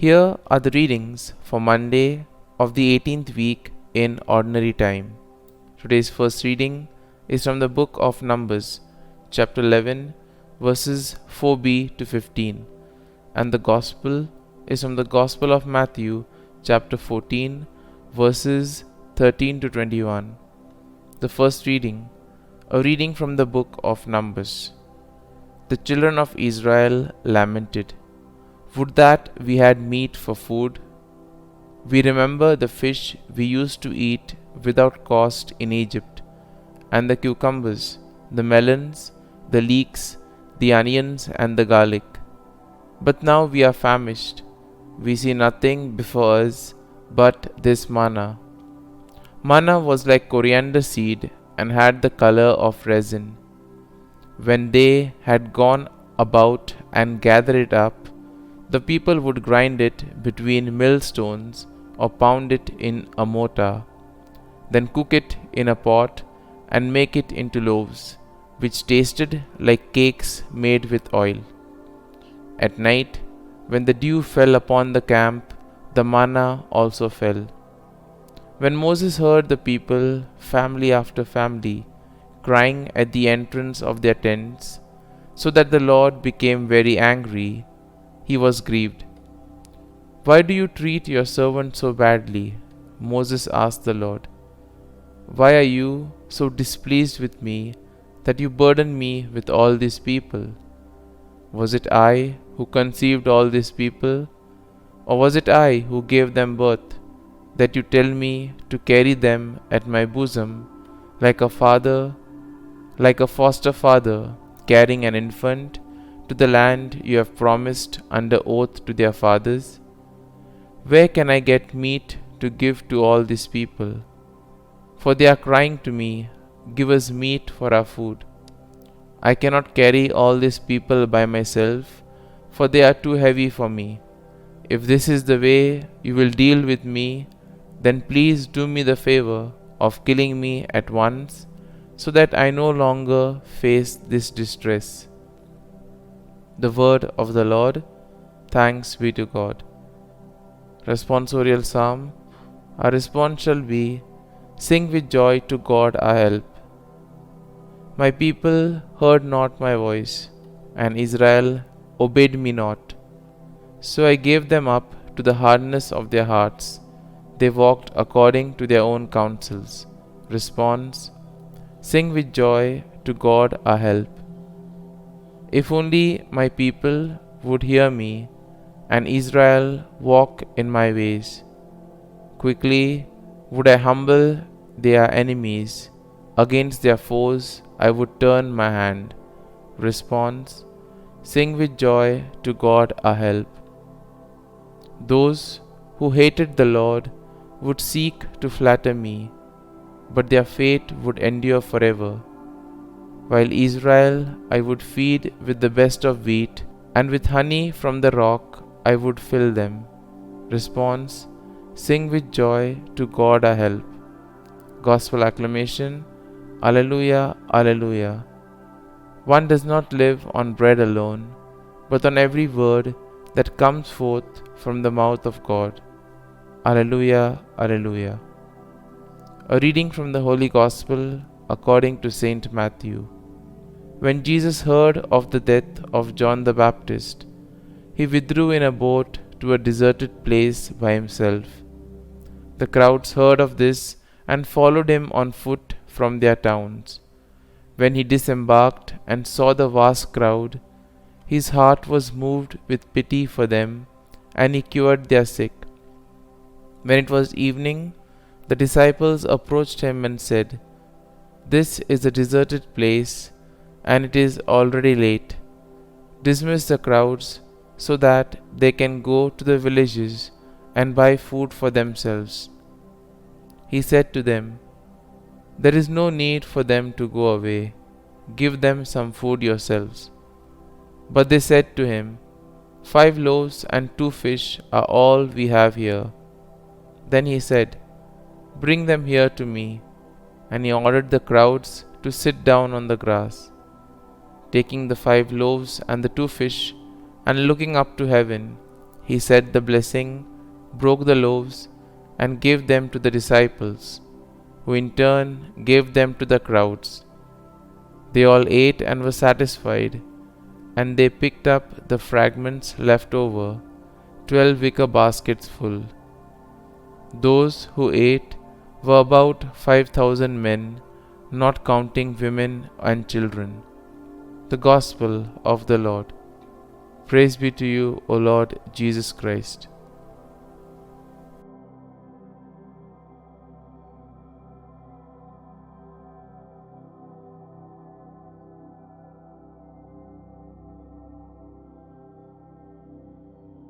Here are the readings for Monday of the 18th week in Ordinary Time. Today's first reading is from the book of Numbers, chapter 11, verses 4b to 15, and the Gospel is from the Gospel of Matthew, chapter 14, verses 13 to 21. The first reading, a reading from the book of Numbers. The children of Israel lamented, "Would that we had meat for food! We remember the fish we used to eat without cost in Egypt, and the cucumbers, the melons, the leeks, the onions, and the garlic. But now we are famished. We see nothing before us but this manna." Manna was like coriander seed and had the color of resin. When they had gone about and gathered it up, the people would grind it between millstones or pound it in a mortar, then cook it in a pot and make it into loaves, which tasted like cakes made with oil. At night, when the dew fell upon the camp, the manna also fell. When Moses heard the people, family after family, crying at the entrance of their tents, so that the Lord became very angry, he was grieved. "Why do you treat your servant so badly?" Moses asked the Lord. "Why are you so displeased with me that you burden me with all these people? Was it I who conceived all these people? Or was it I who gave them birth, that you tell me to carry them at my bosom like a foster father carrying an infant to the land you have promised under oath to their fathers? Where can I get meat to give to all these people? For they are crying to me, 'Give us meat for our food.' I cannot carry all these people by myself, for they are too heavy for me. If this is the way you will deal with me, then please do me the favor of killing me at once, so that I no longer face this distress." The word of the Lord. Thanks be to God. Responsorial Psalm. Our response shall be, "Sing with joy to God our help." My people heard not my voice, and Israel obeyed me not. So I gave them up to the hardness of their hearts. They walked according to their own counsels. Response. Sing with joy to God our help. If only my people would hear me, and Israel walk in my ways. Quickly would I humble their enemies. Against their foes I would turn my hand. Response. Sing with joy to God our help. Those who hated the Lord would seek to flatter me, but their fate would endure forever. While Israel I would feed with the best of wheat, and with honey from the rock I would fill them. Response. Sing with joy to God our help. Gospel acclamation. Alleluia, Alleluia. One does not live on bread alone, but on every word that comes forth from the mouth of God. Alleluia, Alleluia. A reading from the Holy Gospel according to Saint Matthew. When Jesus heard of the death of John the Baptist, he withdrew in a boat to a deserted place by himself. The crowds heard of this and followed him on foot from their towns. When he disembarked and saw the vast crowd, his heart was moved with pity for them, and he cured their sick. When it was evening, the disciples approached him and said, "This is a deserted place, and it is already late. Dismiss the crowds so that they can go to the villages and buy food for themselves." He said to them, "There is no need for them to go away. Give them some food yourselves." But they said to him, 5 loaves and 2 fish are all we have here." Then he said, "Bring them here to me." And he ordered the crowds to sit down on the grass. Taking the 5 loaves and the 2 fish, and looking up to heaven, he said the blessing, broke the loaves, and gave them to the disciples, who in turn gave them to the crowds. They all ate and were satisfied, and they picked up the fragments left over, 12 wicker baskets full. Those who ate were about 5,000 men, not counting women and children. The Gospel of the Lord. Praise be to you, O Lord Jesus Christ.